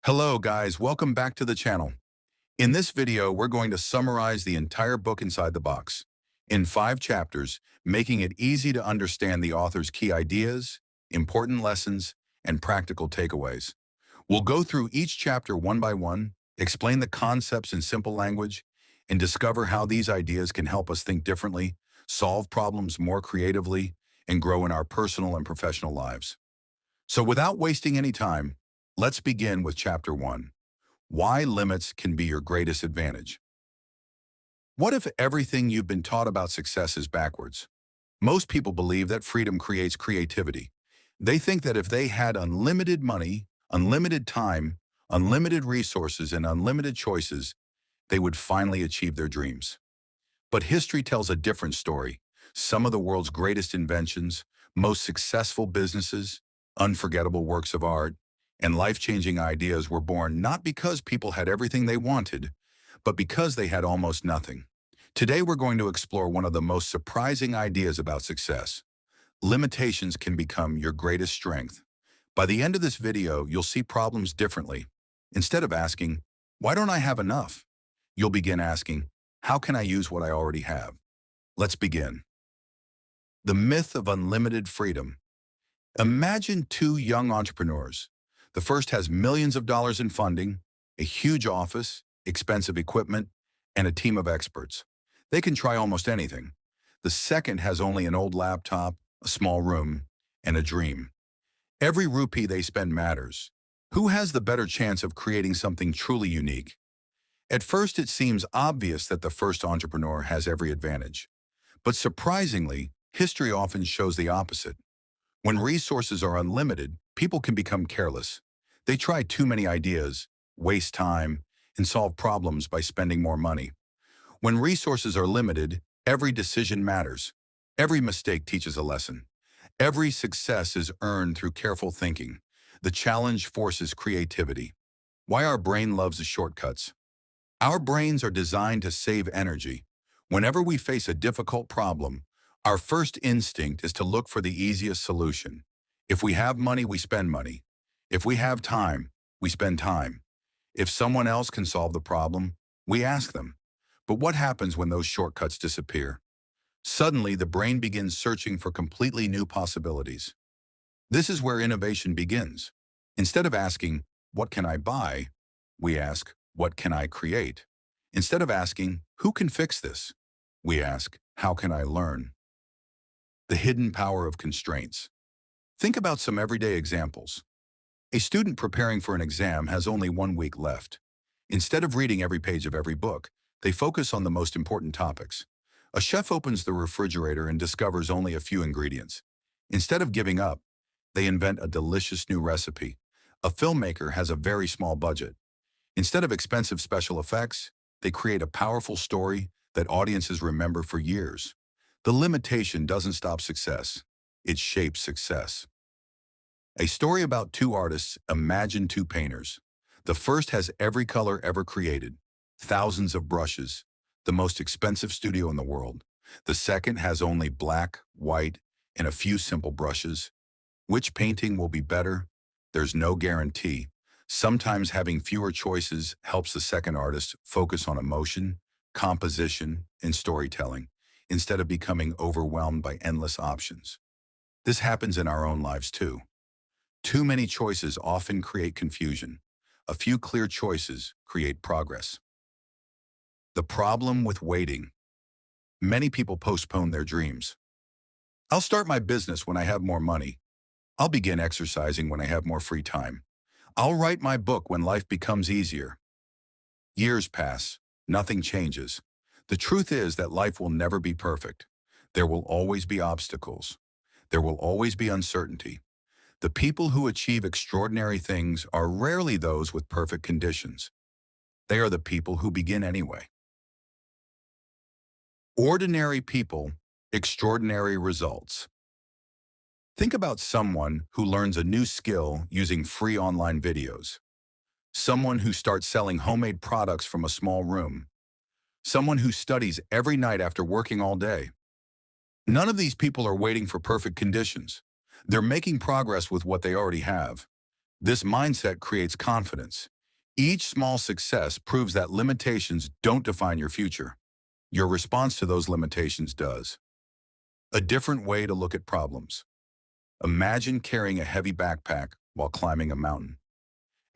Hello guys, welcome back to the channel. In this video, we're going to summarize the entire book inside the box in 5 chapters, making it easy to understand the author's key ideas, important lessons, and practical takeaways. We'll go through each chapter one by one, explain the concepts in simple language, and discover how these ideas can help us think differently, solve problems more creatively, and grow in our personal and professional lives. So without wasting any time, let's begin with Chapter 1. Why limits can be your greatest advantage. What if everything you've been taught about success is backwards? Most people believe that freedom creates creativity. They think that if they had unlimited money, unlimited time, unlimited resources, and unlimited choices, they would finally achieve their dreams. But history tells a different story. Some of the world's greatest inventions, most successful businesses, unforgettable works of art, and life-changing ideas were born not because people had everything they wanted, but because they had almost nothing. Today we're going to explore one of the most surprising ideas about success. Limitations can become your greatest strength. By the end of this video, you'll see problems differently. Instead of asking, "Why don't I have enough?" you'll begin asking, "How can I use what I already have?" Let's begin. The myth of unlimited freedom. Imagine two young entrepreneurs. The first has millions of dollars in funding, a huge office, expensive equipment, and a team of experts. They can try almost anything. The second has only an old laptop, a small room, and a dream. Every rupee they spend matters. Who has the better chance of creating something truly unique? At first, it seems obvious that the first entrepreneur has every advantage. But surprisingly, history often shows the opposite. When resources are unlimited, people can become careless. They try too many ideas, waste time, and solve problems by spending more money. When resources are limited, every decision matters. Every mistake teaches a lesson. Every success is earned through careful thinking. The challenge forces creativity. Why our brain loves the shortcuts. Our brains are designed to save energy. Whenever we face a difficult problem, our first instinct is to look for the easiest solution. If we have money, we spend money. If we have time, we spend time. If someone else can solve the problem, we ask them. But what happens when those shortcuts disappear? Suddenly, the brain begins searching for completely new possibilities. This is where innovation begins. Instead of asking, "What can I buy?" we ask, "What can I create?" Instead of asking, "Who can fix this?" we ask, "How can I learn?" The hidden power of constraints. Think about some everyday examples. A student preparing for an exam has only 1 week left. Instead of reading every page of every book, they focus on the most important topics. A chef opens the refrigerator and discovers only a few ingredients. Instead of giving up, they invent a delicious new recipe. A filmmaker has a very small budget. Instead of expensive special effects, they create a powerful story that audiences remember for years. The limitation doesn't stop success. It shapes success. A story about two artists. Imagine two painters. The first has every color ever created, thousands of brushes, the most expensive studio in the world. The second has only black, white, and a few simple brushes. Which painting will be better? There's no guarantee. Sometimes having fewer choices helps the second artist focus on emotion, composition, and storytelling, instead of becoming overwhelmed by endless options. This happens in our own lives too. Too many choices often create confusion. A few clear choices create progress. The problem with waiting. Many people postpone their dreams. I'll start my business when I have more money. I'll begin exercising when I have more free time. I'll write my book when life becomes easier. Years pass. Nothing changes. The truth is that life will never be perfect. There will always be obstacles. There will always be uncertainty. The people who achieve extraordinary things are rarely those with perfect conditions. They are the people who begin anyway. Ordinary people, extraordinary results. Think about someone who learns a new skill using free online videos. Someone who starts selling homemade products from a small room. Someone who studies every night after working all day. None of these people are waiting for perfect conditions. They're making progress with what they already have. This mindset creates confidence. Each small success proves that limitations don't define your future. Your response to those limitations does. A different way to look at problems. Imagine carrying a heavy backpack while climbing a mountain.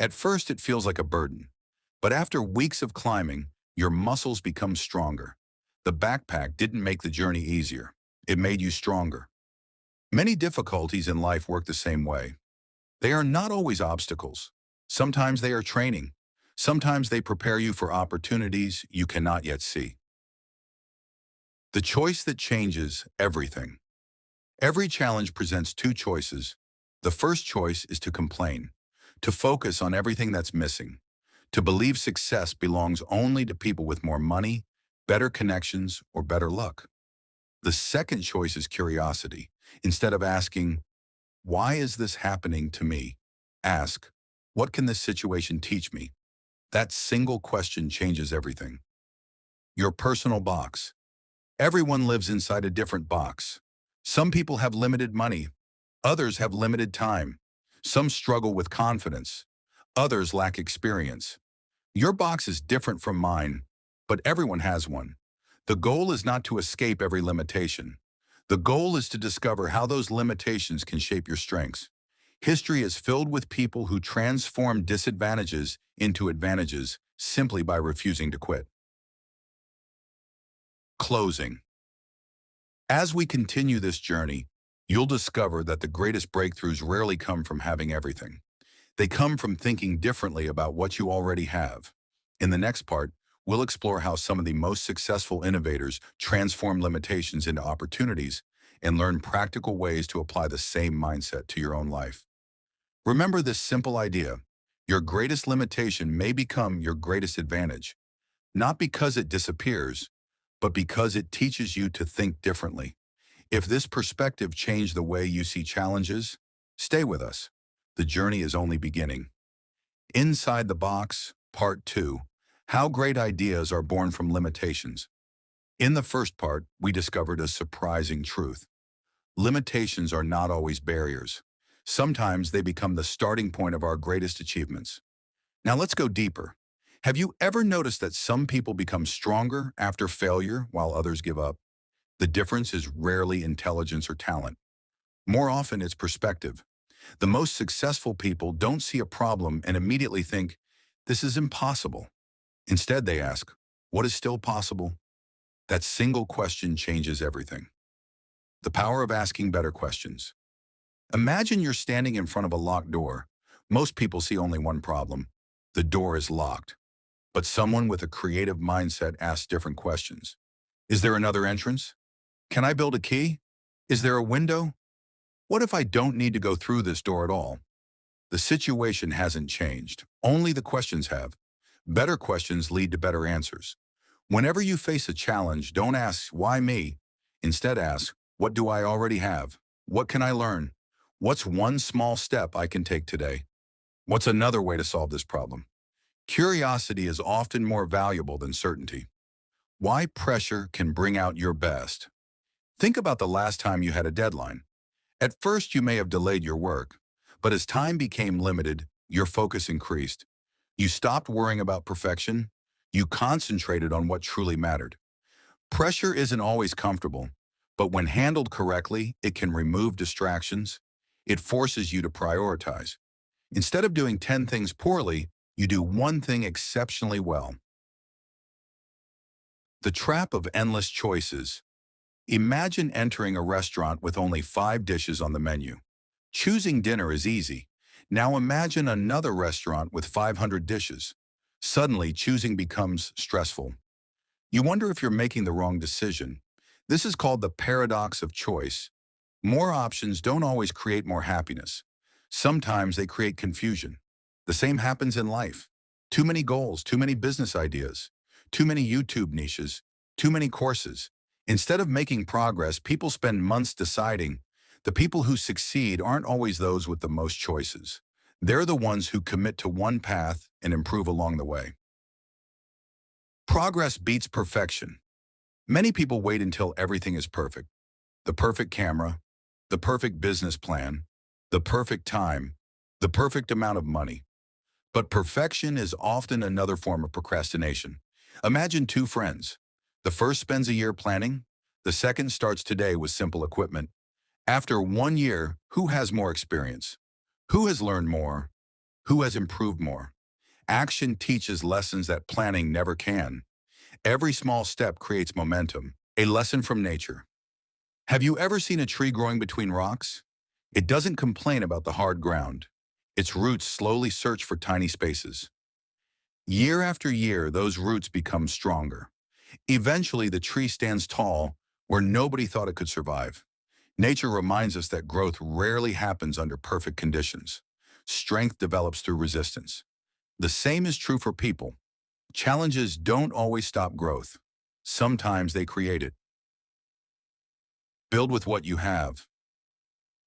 At first, it feels like a burden, but after weeks of climbing, your muscles become stronger. The backpack didn't make the journey easier. It made you stronger. Many difficulties in life work the same way. They are not always obstacles. Sometimes they are training. Sometimes they prepare you for opportunities you cannot yet see. The choice that changes everything. Every challenge presents two choices. The first choice is to complain, to focus on everything that's missing, to believe success belongs only to people with more money, better connections, or better luck. The second choice is curiosity. Instead of asking, "Why is this happening to me?" ask, "What can this situation teach me?" That single question changes everything. Your personal box. Everyone lives inside a different box. Some people have limited money. Others have limited time. Some struggle with confidence. Others lack experience. Your box is different from mine, but everyone has one. The goal is not to escape every limitation. The goal is to discover how those limitations can shape your strengths. History is filled with people who transform disadvantages into advantages simply by refusing to quit. Closing. As we continue this journey, you'll discover that the greatest breakthroughs rarely come from having everything. They come from thinking differently about what you already have. In the next part, we'll explore how some of the most successful innovators transform limitations into opportunities and learn practical ways to apply the same mindset to your own life. Remember this simple idea. Your greatest limitation may become your greatest advantage, not because it disappears, but because it teaches you to think differently. If this perspective changed the way you see challenges, stay with us. The journey is only beginning. Inside the Box, Part 2, How Great Ideas Are Born from Limitations. In the first part, we discovered a surprising truth. Limitations are not always barriers. Sometimes they become the starting point of our greatest achievements. Now let's go deeper. Have you ever noticed that some people become stronger after failure while others give up? The difference is rarely intelligence or talent. More often, it's perspective. The most successful people don't see a problem and immediately think, "This is impossible." Instead, they ask, "What is still possible?" That single question changes everything. The power of asking better questions. Imagine you're standing in front of a locked door. Most people see only one problem. The door is locked. But someone with a creative mindset asks different questions. Is there another entrance? Can I build a key? Is there a window? What if I don't need to go through this door at all? The situation hasn't changed. Only the questions have. Better questions lead to better answers. Whenever you face a challenge, don't ask, "Why me?" Instead ask, "What do I already have? What can I learn? What's one small step I can take today? What's another way to solve this problem?" Curiosity is often more valuable than certainty. Why pressure can bring out your best. Think about the last time you had a deadline. At first, you may have delayed your work, but as time became limited, your focus increased. You stopped worrying about perfection. You concentrated on what truly mattered. Pressure isn't always comfortable, but when handled correctly, it can remove distractions. It forces you to prioritize. Instead of doing 10 things poorly, you do one thing exceptionally well. The trap of endless choices. Imagine entering a restaurant with only 5 dishes on the menu. Choosing dinner is easy. Now imagine another restaurant with 500 dishes. Suddenly, choosing becomes stressful. You wonder if you're making the wrong decision. This is called the paradox of choice. More options don't always create more happiness. Sometimes they create confusion. The same happens in life. Too many goals, too many business ideas, too many YouTube niches, too many courses. Instead of making progress, people spend months deciding. The people who succeed aren't always those with the most choices. They're the ones who commit to one path and improve along the way. Progress beats perfection. Many people wait until everything is perfect. The perfect camera, the perfect business plan, the perfect time, the perfect amount of money. But perfection is often another form of procrastination. Imagine two friends. The first spends a year planning, the second starts today with simple equipment. After 1 year, who has more experience? Who has learned more? Who has improved more? Action teaches lessons that planning never can. Every small step creates momentum. A lesson from nature. Have you ever seen a tree growing between rocks? It doesn't complain about the hard ground. Its roots slowly search for tiny spaces. Year after year, those roots become stronger. Eventually, the tree stands tall where nobody thought it could survive. Nature reminds us that growth rarely happens under perfect conditions. Strength develops through resistance. The same is true for people. Challenges don't always stop growth. Sometimes they create it. Build with what you have.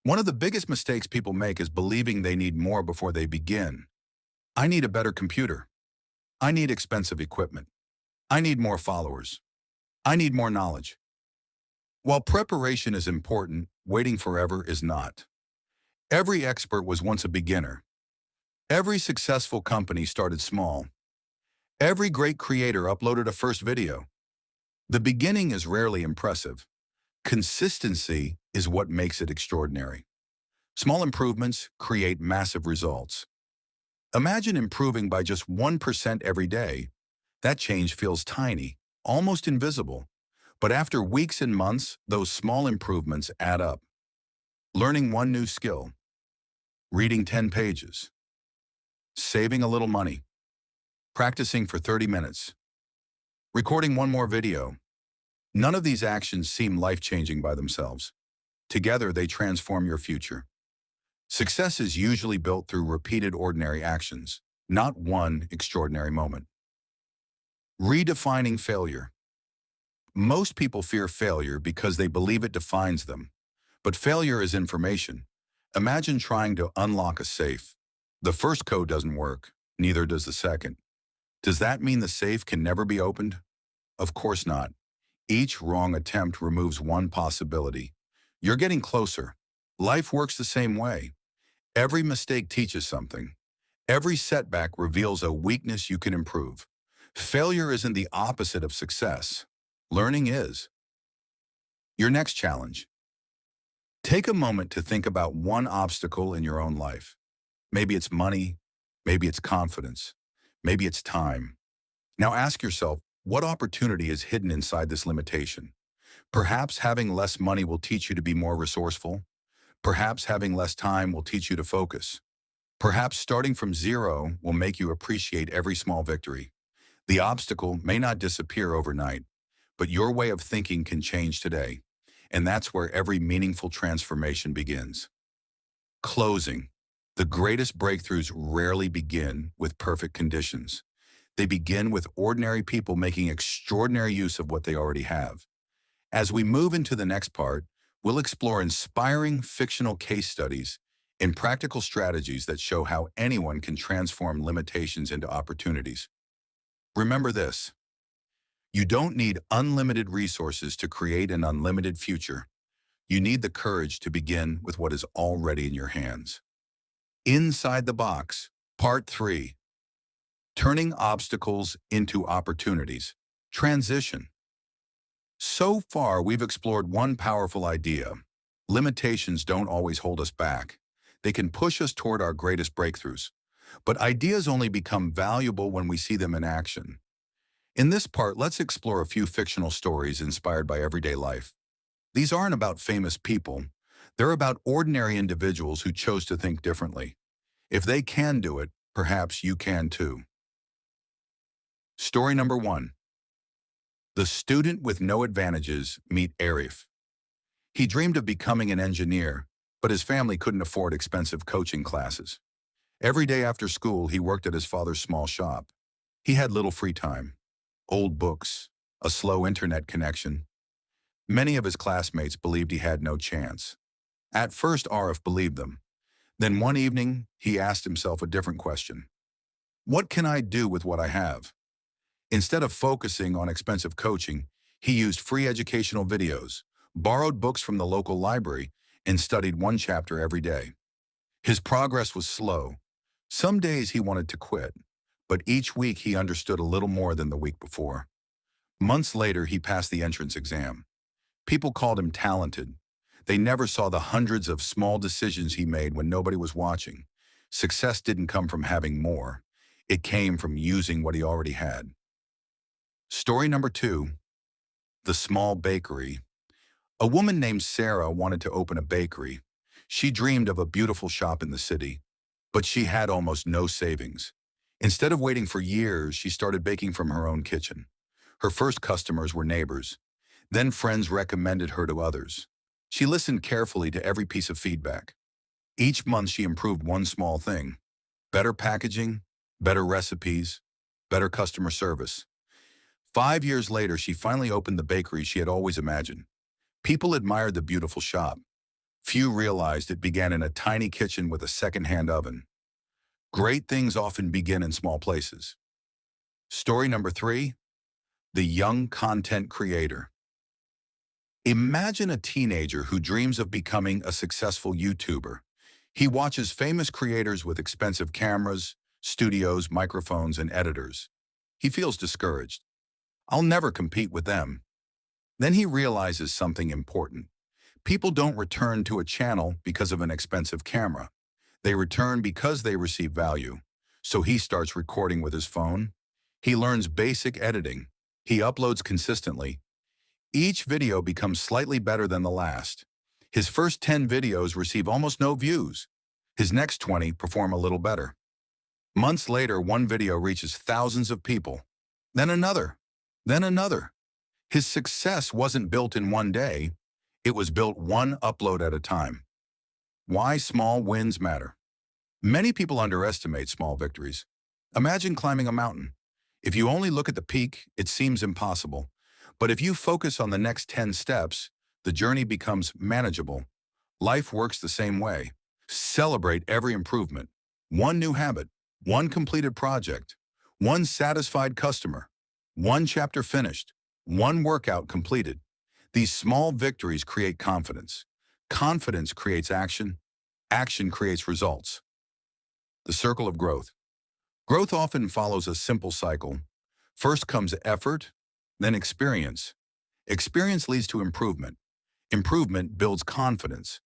One of the biggest mistakes people make is believing they need more before they begin. I need a better computer. I need expensive equipment. I need more followers. I need more knowledge. While preparation is important, waiting forever is not. Every expert was once a beginner. Every successful company started small. Every great creator uploaded a first video. The beginning is rarely impressive. Consistency is what makes it extraordinary. Small improvements create massive results. Imagine improving by just 1% every day. That change feels tiny, almost invisible. But after weeks and months, those small improvements add up. Learning one new skill, reading 10 pages, saving a little money, practicing for 30 minutes, recording one more video. None of these actions seem life-changing by themselves. Together, they transform your future. Success is usually built through repeated ordinary actions, not one extraordinary moment. Redefining failure. Most people fear failure because they believe it defines them. But failure is information. Imagine trying to unlock a safe. The first code doesn't work, neither does the second. Does that mean the safe can never be opened? Of course not. Each wrong attempt removes one possibility. You're getting closer. Life works the same way. Every mistake teaches something. Every setback reveals a weakness you can improve. Failure isn't the opposite of success. Learning is. Your next challenge. Take a moment to think about one obstacle in your own life. Maybe it's money, maybe it's confidence, maybe it's time. Now ask yourself, what opportunity is hidden inside this limitation? Perhaps having less money will teach you to be more resourceful. Perhaps having less time will teach you to focus. Perhaps starting from zero will make you appreciate every small victory. The obstacle may not disappear overnight, but your way of thinking can change today. And that's where every meaningful transformation begins. Closing. The greatest breakthroughs rarely begin with perfect conditions. They begin with ordinary people making extraordinary use of what they already have. As we move into the next part, we'll explore inspiring fictional case studies and practical strategies that show how anyone can transform limitations into opportunities. Remember this: you don't need unlimited resources to create an unlimited future. You need the courage to begin with what is already in your hands. Inside the Box, Part 3. Turning Obstacles into Opportunities. Transition. So far, we've explored one powerful idea. Limitations don't always hold us back. They can push us toward our greatest breakthroughs. But ideas only become valuable when we see them in action. In this part, let's explore a few fictional stories inspired by everyday life. These aren't about famous people. They're about ordinary individuals who chose to think differently. If they can do it, perhaps you can too. Story number 1. The student with no advantages meet Arif. He dreamed of becoming an engineer, but his family couldn't afford expensive coaching classes. Every day after school, he worked at his father's small shop. He had little free time. Old books, a slow internet connection. Many of his classmates believed he had no chance. At first, Arif believed them. Then one evening, he asked himself a different question. What can I do with what I have? Instead of focusing on expensive coaching, he used free educational videos, borrowed books from the local library, and studied one chapter every day. His progress was slow. Some days he wanted to quit, but each week he understood a little more than the week before. Months later, he passed the entrance exam. People called him talented. They never saw the hundreds of small decisions he made when nobody was watching. Success didn't come from having more. It came from using what he already had. Story number 2, the small bakery. A woman named Sarah wanted to open a bakery. She dreamed of a beautiful shop in the city, but she had almost no savings. Instead of waiting for years, she started baking from her own kitchen. Her first customers were neighbors. Then friends recommended her to others. She listened carefully to every piece of feedback. Each month she improved one small thing: better packaging, better recipes, better customer service. 5 years later, she finally opened the bakery she had always imagined. People admired the beautiful shop. Few realized it began in a tiny kitchen with a second-hand oven. Great things often begin in small places. Story number 3, the young content creator. Imagine a teenager who dreams of becoming a successful YouTuber. He watches famous creators with expensive cameras, studios, microphones, and editors. He feels discouraged. I'll never compete with them. Then he realizes something important. People don't return to a channel because of an expensive camera. They return because they receive value. So he starts recording with his phone. He learns basic editing. He uploads consistently. Each video becomes slightly better than the last. His first 10 videos receive almost no views. His next 20 perform a little better. Months later, one video reaches thousands of people. Then another. Then another. His success wasn't built in one day. It was built one upload at a time. Why small wins matter. Many people underestimate small victories. Imagine climbing a mountain. If you only look at the peak, it seems impossible. But if you focus on the next 10 steps, the journey becomes manageable. Life works the same way. Celebrate every improvement. One new habit, one completed project, one satisfied customer, one chapter finished, one workout completed. These small victories create confidence. Confidence creates action. Action creates results. The circle of growth. Growth often follows a simple cycle. First comes effort, then experience. Experience leads to improvement. Improvement builds confidence.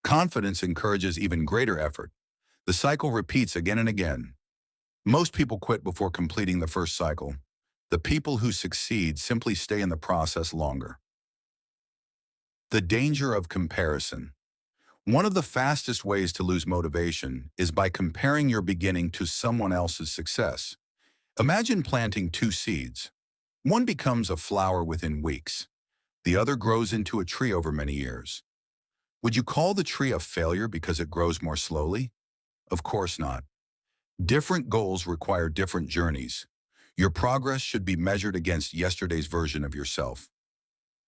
Confidence encourages even greater effort. The cycle repeats again and again. Most people quit before completing the first cycle. The people who succeed simply stay in the process longer. The danger of comparison. One of the fastest ways to lose motivation is by comparing your beginning to someone else's success. Imagine planting 2 seeds. One becomes a flower within weeks. The other grows into a tree over many years. Would you call the tree a failure because it grows more slowly? Of course not. Different goals require different journeys. Your progress should be measured against yesterday's version of yourself,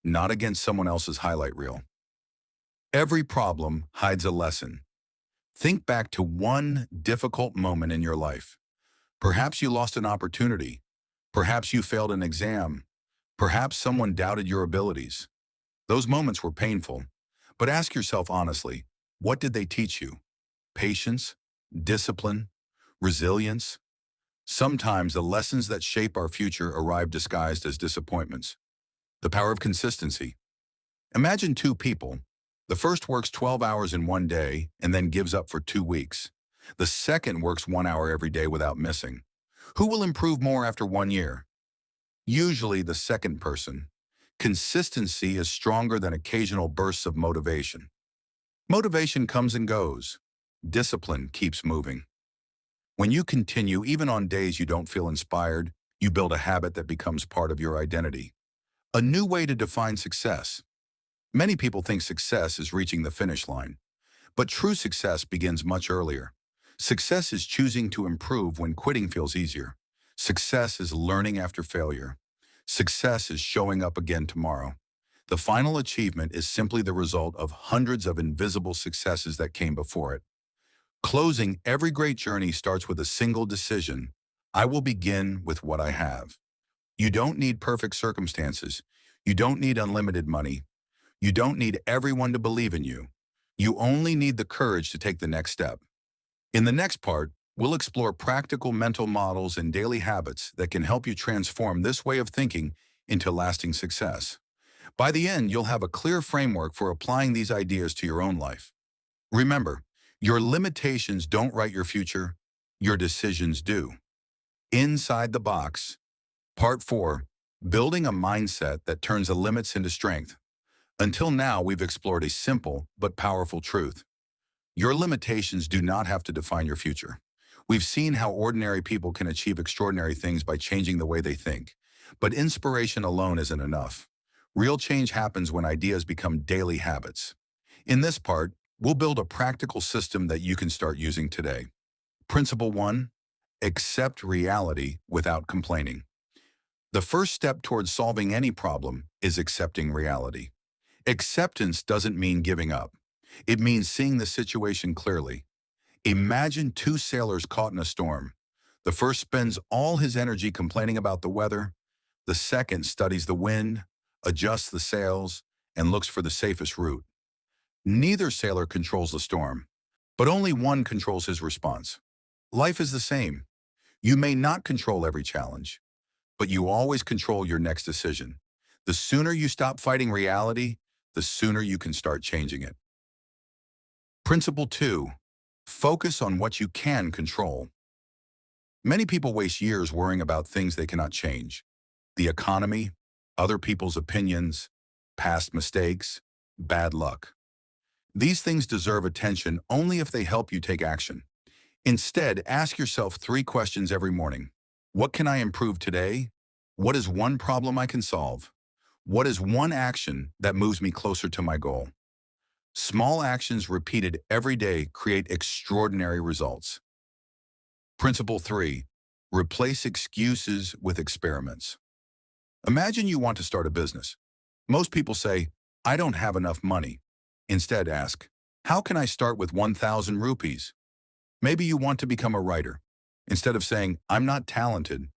not against someone else's highlight reel. Every problem hides a lesson. Think back to one difficult moment in your life. Perhaps you lost an opportunity. Perhaps you failed an exam. Perhaps someone doubted your abilities. Those moments were painful, but ask yourself honestly, what did they teach you? Patience, discipline, resilience? Sometimes the lessons that shape our future arrive disguised as disappointments. The power of consistency. Imagine 2 people. The first works 12 hours in one day and then gives up for 2 weeks. The second works 1 hour every day without missing. Who will improve more after 1 year? Usually the second person. Consistency is stronger than occasional bursts of motivation. Motivation comes and goes. Discipline keeps moving. When you continue, even on days you don't feel inspired, you build a habit that becomes part of your identity. A new way to define success. Many people think success is reaching the finish line, but true success begins much earlier. Success is choosing to improve when quitting feels easier. Success is learning after failure. Success is showing up again tomorrow. The final achievement is simply the result of hundreds of invisible successes that came before it. Closing every great journey starts with a single decision. I will begin with what I have. You don't need perfect circumstances. You don't need unlimited money. You don't need everyone to believe in you. You only need the courage to take the next step. In the next part, We'll explore practical mental models and daily habits that can help you transform this way of thinking into lasting success. By the end, you'll have a clear framework for applying these ideas to your own life. Remember, your limitations don't write your future, your decisions do. Inside the Box, Part 4, Building a Mindset that Turns the Limits into Strength. Until now, we've explored a simple but powerful truth. Your limitations do not have to define your future. We've seen how ordinary people can achieve extraordinary things by changing the way they think. But inspiration alone isn't enough. Real change happens when ideas become daily habits. In this part, we'll build a practical system that you can start using today. Principle 1. Accept reality without complaining. The first step towards solving any problem is accepting reality. Acceptance doesn't mean giving up. It means seeing the situation clearly. Imagine two sailors caught in a storm. The first spends all his energy complaining about the weather. The second studies the wind, adjusts the sails, and looks for the safest route. Neither sailor controls the storm, but only one controls his response. Life is the same. You may not control every challenge, but you always control your next decision. The sooner you stop fighting reality, the sooner you can start changing it. Principle 2. Focus on what you can control. Many people waste years worrying about things they cannot change. The economy, other people's opinions, past mistakes, bad luck. These things deserve attention only if they help you take action. Instead, ask yourself 3 questions every morning. What can I improve today? What is one problem I can solve? What is one action that moves me closer to my goal? Small actions repeated every day create extraordinary results. Principle 3. Replace excuses with experiments. Imagine you want to start a business. Most people say, I don't have enough money. Instead, ask, how can I start with 1,000 rupees? Maybe you want to become a writer. Instead of saying, I'm not talented,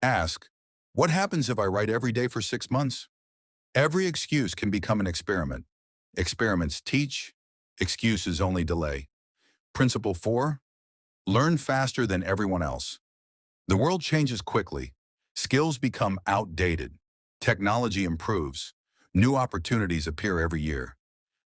ask, what happens if I write every day for 6 months? Every excuse can become an experiment. Experiments teach, excuses only delay. Principle 4. Learn faster than everyone else. The world changes quickly. Skills become outdated. Technology improves. New opportunities appear every year.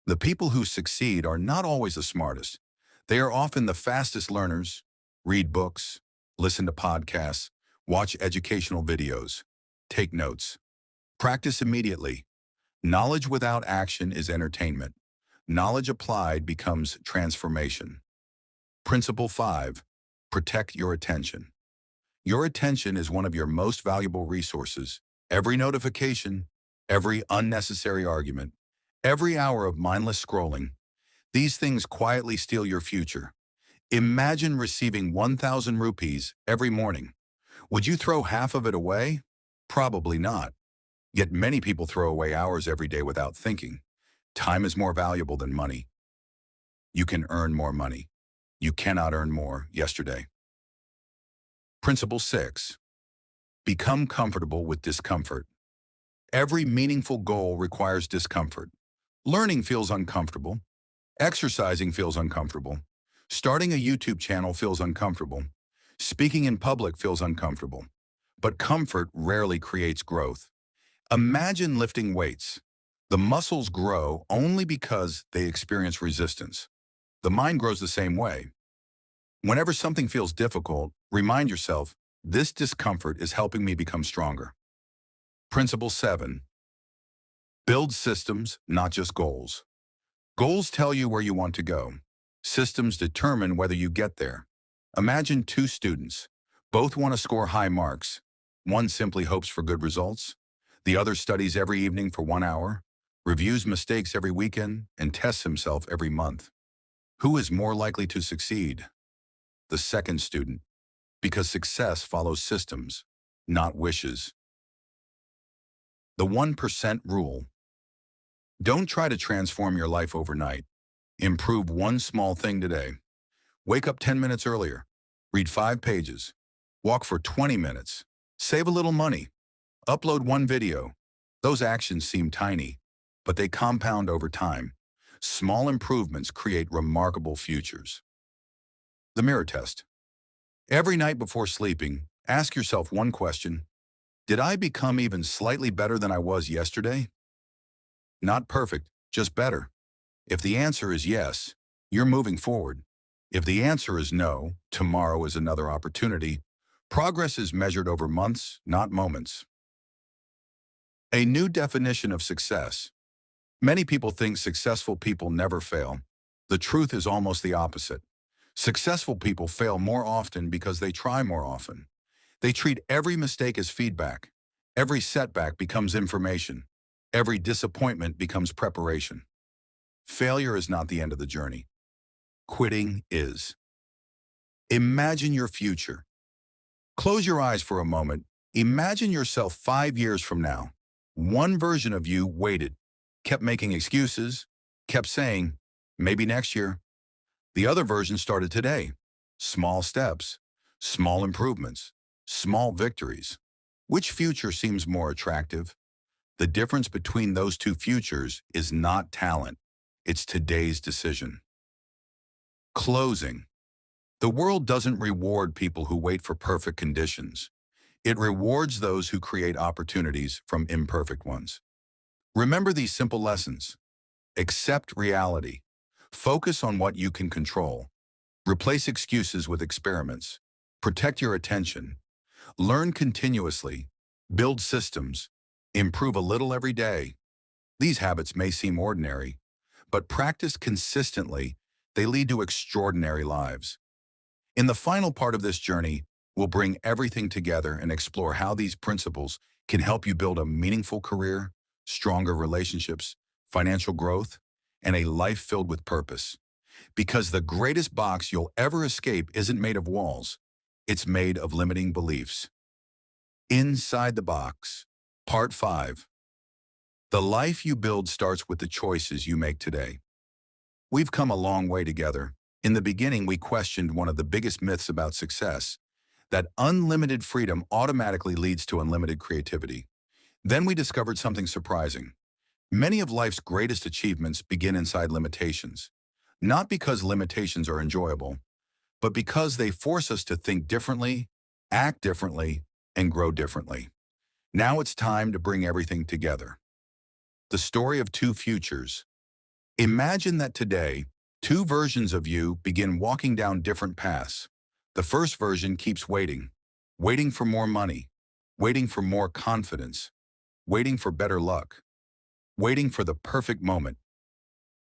The people who succeed are not always the smartest. They are often the fastest learners. Read books, listen to podcasts, watch educational videos, take notes. Practice immediately. Knowledge without action is entertainment. Knowledge applied becomes transformation. Principle 5. Protect your attention. Your attention is one of your most valuable resources. Every notification, every unnecessary argument, every hour of mindless scrolling, these things quietly steal your future. Imagine receiving 1,000 rupees every morning. Would you throw half of it away? Probably not. Yet many people throw away hours every day without thinking. Time is more valuable than money. You can earn more money. You cannot earn more yesterday. Principle 6. Become comfortable with discomfort. Every meaningful goal requires discomfort. Learning feels uncomfortable. Exercising feels uncomfortable. Starting a YouTube channel feels uncomfortable. Speaking in public feels uncomfortable. But comfort rarely creates growth. Imagine lifting weights. The muscles grow only because they experience resistance. The mind grows the same way. Whenever something feels difficult, remind yourself, this discomfort is helping me become stronger. Principle 7. Build systems, not just goals. Goals tell you where you want to go. Systems determine whether you get there. Imagine 2 students. Both want to score high marks. One simply hopes for good results. The other studies every evening for 1 hour, reviews mistakes every weekend, and tests himself every month. Who is more likely to succeed? The second student, because success follows systems, not wishes. The 1% rule. Don't try to transform your life overnight. Improve one small thing today. Wake up 10 minutes earlier. Read 5 pages. Walk for 20 minutes. Save a little money. Upload 1 video. Those actions seem tiny, but they compound over time. Small improvements create remarkable futures. The mirror test. Every night before sleeping, ask yourself one question. Did I become even slightly better than I was yesterday? Not perfect, just better. If the answer is yes, you're moving forward. If the answer is no, tomorrow is another opportunity. Progress is measured over months, not moments. A new definition of success. Many people think successful people never fail. The truth is almost the opposite. Successful people fail more often because they try more often. They treat every mistake as feedback. Every setback becomes information. Every disappointment becomes preparation. Failure is not the end of the journey. Quitting is. Imagine your future. Close your eyes for a moment. Imagine yourself 5 years from now. One version of you waited, kept making excuses, kept saying, maybe next year. The other version started today. Small steps, small improvements, small victories. Which future seems more attractive? The difference between those two futures is not talent. It's today's decision. Closing. The world doesn't reward people who wait for perfect conditions. It rewards those who create opportunities from imperfect ones. Remember these simple lessons. Accept reality. Focus on what you can control. Replace excuses with experiments. Protect your attention. Learn continuously. Build systems. Improve a little every day. These habits may seem ordinary, but practiced consistently, they lead to extraordinary lives. In the final part of this journey, we'll bring everything together and explore how these principles can help you build a meaningful career, stronger relationships, financial growth, and a life filled with purpose. Because the greatest box you'll ever escape isn't made of walls. It's made of limiting beliefs. Inside the Box, Part 5. The life you build starts with the choices you make today. We've come a long way together. In the beginning, we questioned one of the biggest myths about success, that unlimited freedom automatically leads to unlimited creativity. Then we discovered something surprising. Many of life's greatest achievements begin inside limitations. Not because limitations are enjoyable, but because they force us to think differently, act differently, and grow differently. Now it's time to bring everything together. The story of two futures. Imagine that today, two versions of you begin walking down different paths. The first version keeps waiting, waiting for more money, waiting for more confidence, waiting for better luck, waiting for the perfect moment.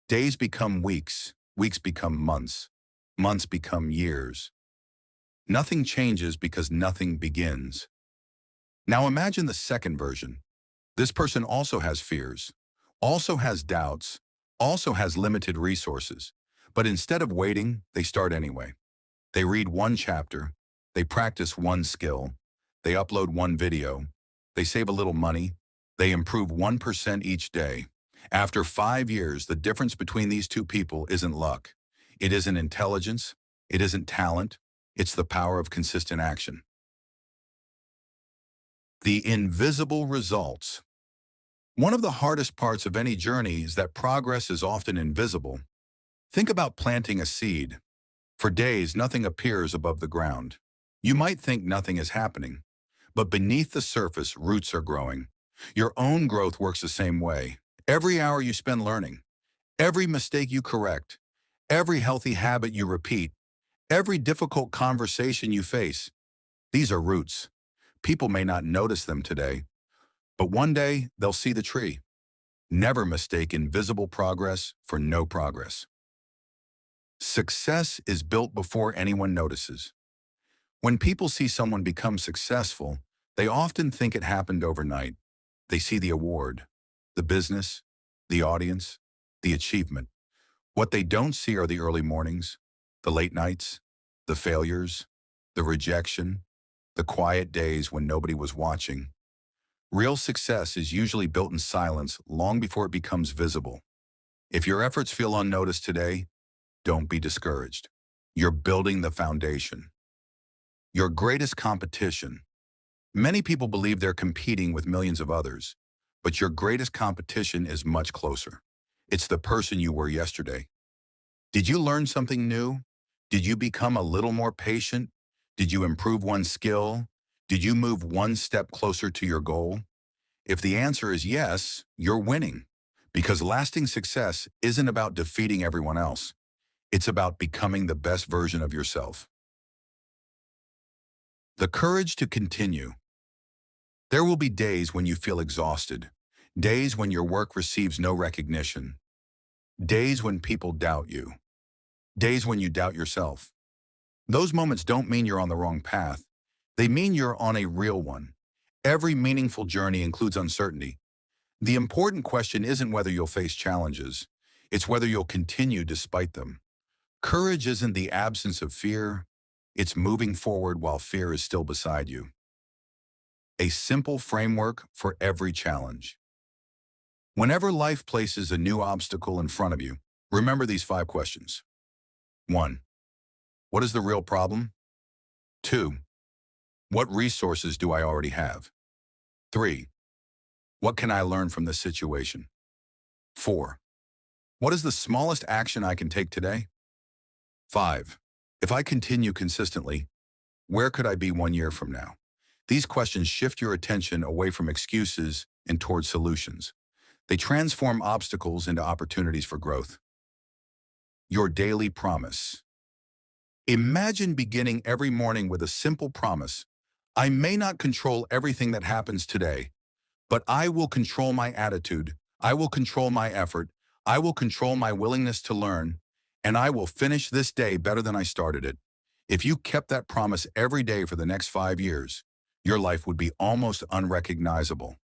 Days become weeks, weeks become months, months become years. Nothing changes because nothing begins. Now imagine the second version. This person also has fears, also has doubts, also has limited resources. But instead of waiting, they start anyway. They read one chapter, they practice one skill, they upload one video, they save a little money, they improve 1% each day. After 5 years, the difference between these two people isn't luck. It isn't intelligence. It isn't talent. It's the power of consistent action. The invisible results. One of the hardest parts of any journey is that progress is often invisible. Think about planting a seed. For days, nothing appears above the ground. You might think nothing is happening, but beneath the surface, roots are growing. Your own growth works the same way. Every hour you spend learning, every mistake you correct, every healthy habit you repeat, every difficult conversation you face, these are roots. People may not notice them today, but one day they'll see the tree. Never mistake invisible progress for no progress. Success is built before anyone notices. When people see someone become successful, they often think it happened overnight. They see the award, the business, the audience, the achievement. What they don't see are the early mornings, the late nights, the failures, the rejection, the quiet days when nobody was watching. Real success is usually built in silence long before it becomes visible. If your efforts feel unnoticed today, don't be discouraged. You're building the foundation. Your greatest competition. Many people believe they're competing with millions of others, but your greatest competition is much closer. It's the person you were yesterday. Did you learn something new? Did you become a little more patient? Did you improve one skill? Did you move one step closer to your goal? If the answer is yes, you're winning. Because lasting success isn't about defeating everyone else. It's about becoming the best version of yourself. The courage to continue. There will be days when you feel exhausted, days when your work receives no recognition, days when people doubt you, days when you doubt yourself. Those moments don't mean you're on the wrong path. They mean you're on a real one. Every meaningful journey includes uncertainty. The important question isn't whether you'll face challenges. It's whether you'll continue despite them. Courage isn't the absence of fear. It's moving forward while fear is still beside you. A simple framework for every challenge. Whenever life places a new obstacle in front of you, remember these 5 questions. 1. What is the real problem? 2. What resources do I already have? 3. What can I learn from this situation? 4. What is the smallest action I can take today? 5. If I continue consistently, where could I be 1 year from now? These questions shift your attention away from excuses and towards solutions. They transform obstacles into opportunities for growth. Your daily promise. Imagine beginning every morning with a simple promise. I may not control everything that happens today, but I will control my attitude, I will control my effort, I will control my willingness to learn, and I will finish this day better than I started it. If you kept that promise every day for the next 5 years, your life would be almost unrecognizable.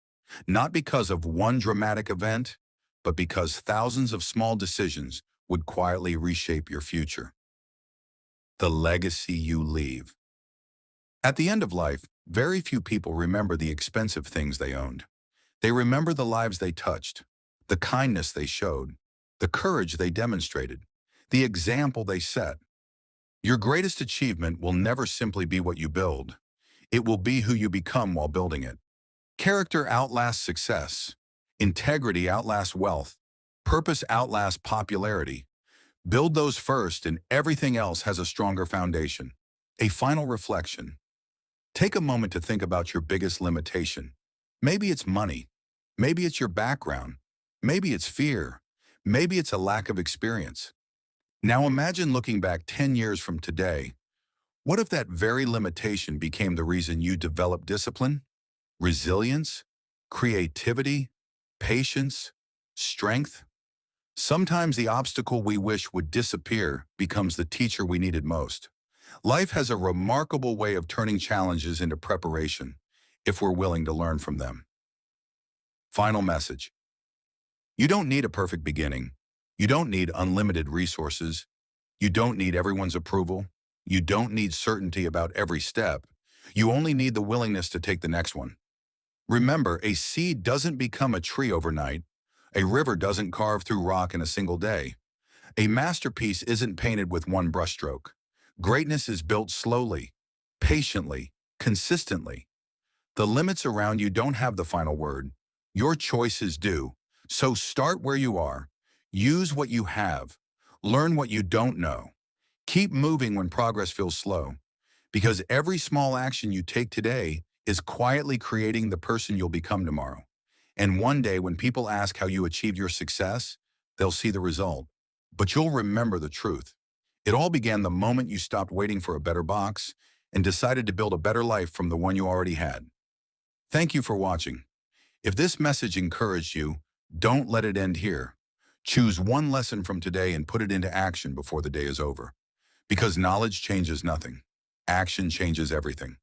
Not because of one dramatic event, but because thousands of small decisions would quietly reshape your future. The legacy you leave. At the end of life, very few people remember the expensive things they owned. They remember the lives they touched, the kindness they showed, the courage they demonstrated, the example they set. Your greatest achievement will never simply be what you build. It will be who you become while building it. Character outlasts success. Integrity outlasts wealth. Purpose outlasts popularity. Build those first and everything else has a stronger foundation. A final reflection. Take a moment to think about your biggest limitation. Maybe it's money. Maybe it's your background. Maybe it's fear. Maybe it's a lack of experience. Now imagine looking back 10 years from today. What if that very limitation became the reason you developed discipline, resilience, creativity, patience, strength? Sometimes the obstacle we wish would disappear becomes the teacher we needed most. Life has a remarkable way of turning challenges into preparation, if we're willing to learn from them. Final message. You don't need a perfect beginning. You don't need unlimited resources. You don't need everyone's approval. You don't need certainty about every step. You only need the willingness to take the next one. Remember, a seed doesn't become a tree overnight. A river doesn't carve through rock in a single day. A masterpiece isn't painted with one brushstroke. Greatness is built slowly, patiently, consistently. The limits around you don't have the final word. Your choices do. So start where you are. Use what you have. Learn what you don't know. Keep moving when progress feels slow. Because every small action you take today is quietly creating the person you'll become tomorrow. And one day when people ask how you achieved your success, they'll see the result. But you'll remember the truth. It all began the moment you stopped waiting for a better box and decided to build a better life from the one you already had. Thank you for watching. If this message encouraged you, don't let it end here. Choose one lesson from today and put it into action before the day is over. Because knowledge changes nothing. Action changes everything.